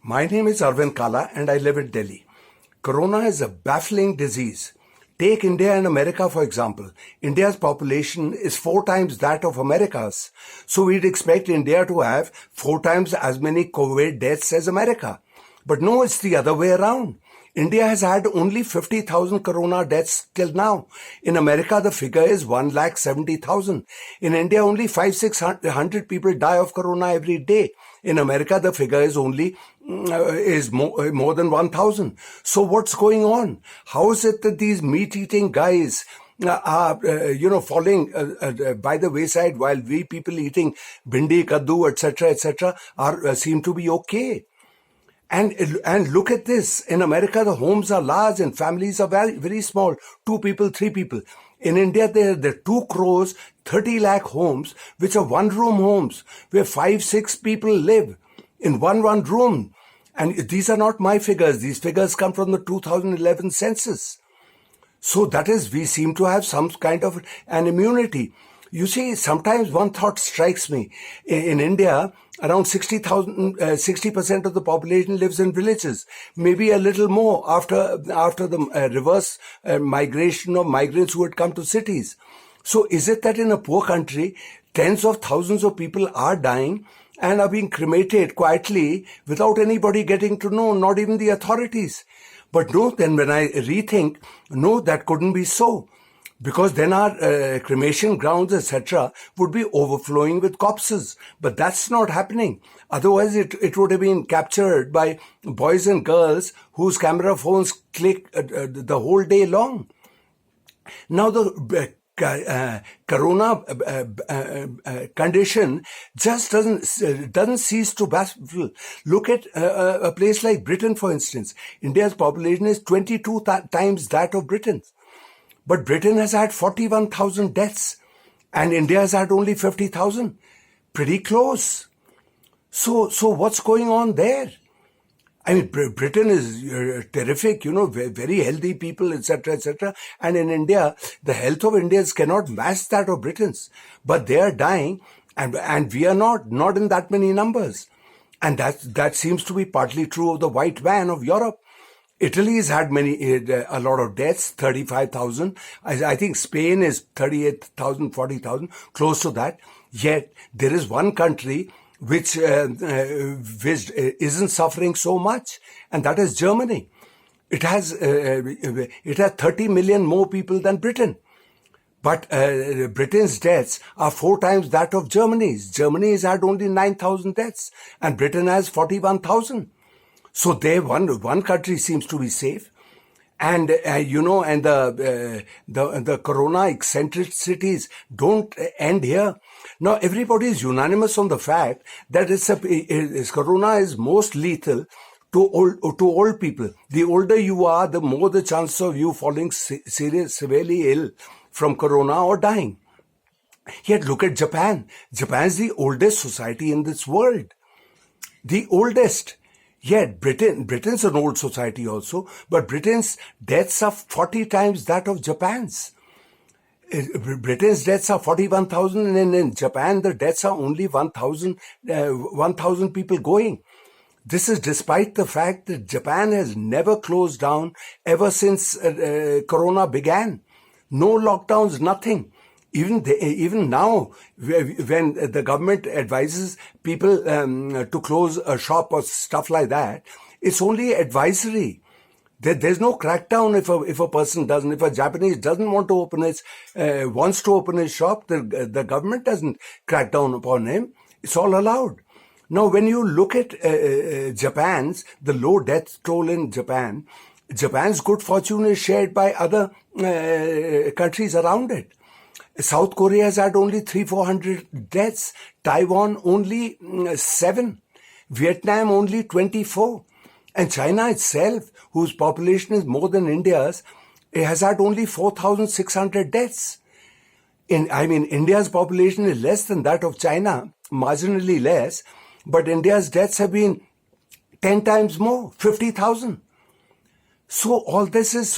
My name is Arvind Kala and I live in Delhi. Corona is a baffling disease. Take India and America for example. India's population is 4 times that of America's. So we'd expect India to have 4 times as many COVID deaths as America. But no, it's the other way around. India has had only 50,000 corona deaths till now. In America, the figure is 1,70,000. In India, only 500-600 people die of corona every day. In America, the figure is only more than 1,000. So what's going on? How is it that these meat-eating guys are falling by the wayside while we people eating bhindi, kaddu, etc., seem to be okay? And look at this. In America, the homes are large and families are very, very small. 2 people, 3 people. In India, there are 2 crores, 30 lakh homes, which are one-room homes, where 5-6 people live in one room. And these are not my figures. These figures come from the 2011 census. So that is, we seem to have some kind of an immunity. You see, sometimes one thought strikes me. In India, around 60% of the population lives in villages, maybe a little more after the reverse migration of migrants who had come to cities. So is it that in a poor country, tens of thousands of people are dying and are being cremated quietly without anybody getting to know, not even the authorities? But no, then when I rethink, no, that couldn't be so. Because then our cremation grounds, etc., would be overflowing with corpses. But that's not happening. Otherwise, it would have been captured by boys and girls whose camera phones click the whole day long. Now, the corona condition just doesn't cease to baffle. Look at a place like Britain, for instance. India's population is 22 times that of Britain's. But Britain has had 41,000 deaths and India has had only 50,000. Pretty close. So what's going on there? I mean, Britain is terrific, very healthy people, etc. And in India, the health of Indians cannot match that of Britain's. But they are dying and we are not in that many numbers. And that seems to be partly true of the white man of Europe. Italy has had a lot of deaths, 35,000. I think Spain is 38,000, 40,000, close to that. Yet there is one country which isn't suffering so much, and that is Germany. It has 30 million more people than Britain. But Britain's deaths are 4 times that of Germany's. Germany has had only 9,000 deaths, and Britain has 41,000. So there, one country seems to be safe, and the corona eccentricities don't end here. Now everybody is unanimous on the fact that corona is most lethal to old people. The older you are, the more the chance of you falling severely ill from corona or dying. Yet look at Japan. Japan is the oldest society in this world. The oldest. Yet Britain's an old society also, but Britain's deaths are 40 times that of Japan's. Britain's deaths are 41,000 and in Japan the deaths are only 1,000 people going. This is despite the fact that Japan has never closed down ever since Corona began. No lockdowns, nothing. Even now, when the government advises people to close a shop or stuff like that, it's only advisory. There's no crackdown if a person doesn't. If a Japanese doesn't want to wants to open his shop, the government doesn't crack down upon him. It's all allowed. Now, when you look at the low death toll in Japan's good fortune is shared by other countries around it. South Korea has had only 300-400 deaths. Taiwan only 7. Vietnam only 24. And China itself, whose population is more than India's, has had only 4,600 deaths. India's population is less than that of China, marginally less, but India's deaths have been 10 times more, 50,000. So all this is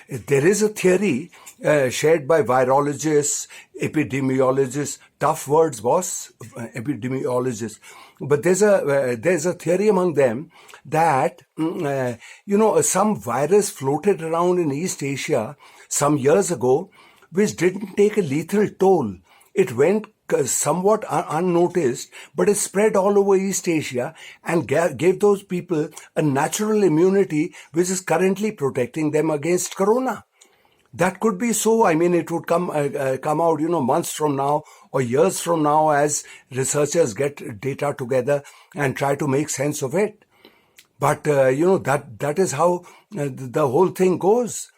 there is a theory shared by virologists, epidemiologists. Tough words, boss, epidemiologists. But there's a theory among them that some virus floated around in East Asia some years ago, which didn't take a lethal toll. It went somewhat unnoticed, but it spread all over East Asia and gave those people a natural immunity which is currently protecting them against corona. That could be so. I mean, it would come out, months from now or years from now as researchers get data together and try to make sense of it. But that is how the whole thing goes.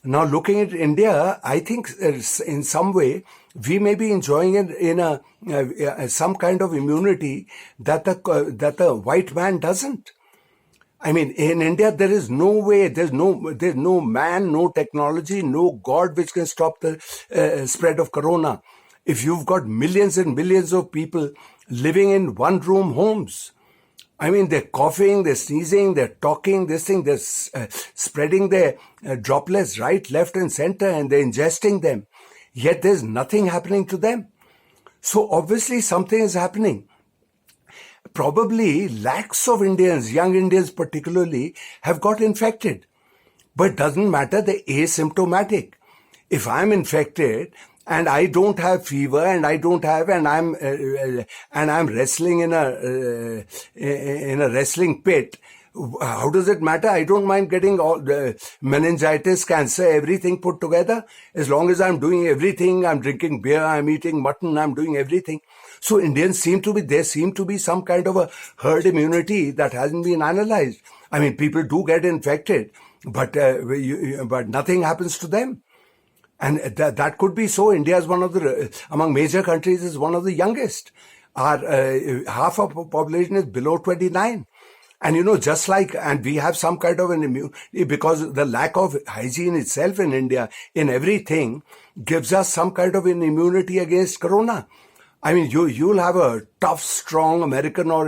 Now, looking at India, I think in some way we may be enjoying it in some kind of immunity that the white man doesn't. I mean, in India, there is no way, there's no man, no technology, no God which can stop the spread of corona. If you've got millions and millions of people living in one-room homes, I mean, they're coughing, they're sneezing, they're talking, they're spreading their droplets right, left, and center, and they're ingesting them. Yet there's nothing happening to them. So obviously something is happening. Probably lakhs of Indians, young Indians particularly, have got infected. But it doesn't matter, they're asymptomatic. If I'm infected and I don't have fever and I'm wrestling in a wrestling pit, how does it matter? I don't mind getting all the meningitis, cancer, everything put together. As long as I'm doing everything, I'm drinking beer, I'm eating mutton, I'm doing everything. So there seem to be some kind of a herd immunity that hasn't been analyzed. I mean, people do get infected, but nothing happens to them. And that could be so. India is among major countries, is one of the youngest. Our half of our population is below 29. And and we have some kind of an immunity because the lack of hygiene itself in India, in everything, gives us some kind of an immunity against corona. I mean, you'll have a tough, strong American or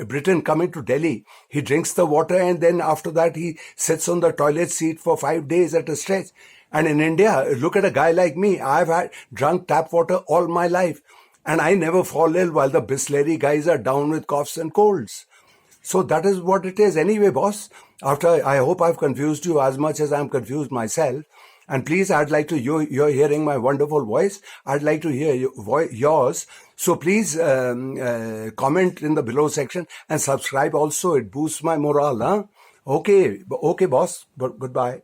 Briton coming to Delhi. He drinks the water and then after that he sits on the toilet seat for 5 days at a stretch. And in India, look at a guy like me. I've drunk tap water all my life. And I never fall ill while the Bisleri guys are down with coughs and colds. So that is what it is. Anyway, boss, I hope I've confused you as much as I'm confused myself. And please, I'd like to, you're hearing my wonderful voice. I'd like to hear yours. So please comment in the below section and subscribe also. It boosts my morale. Huh? Okay, boss. Goodbye.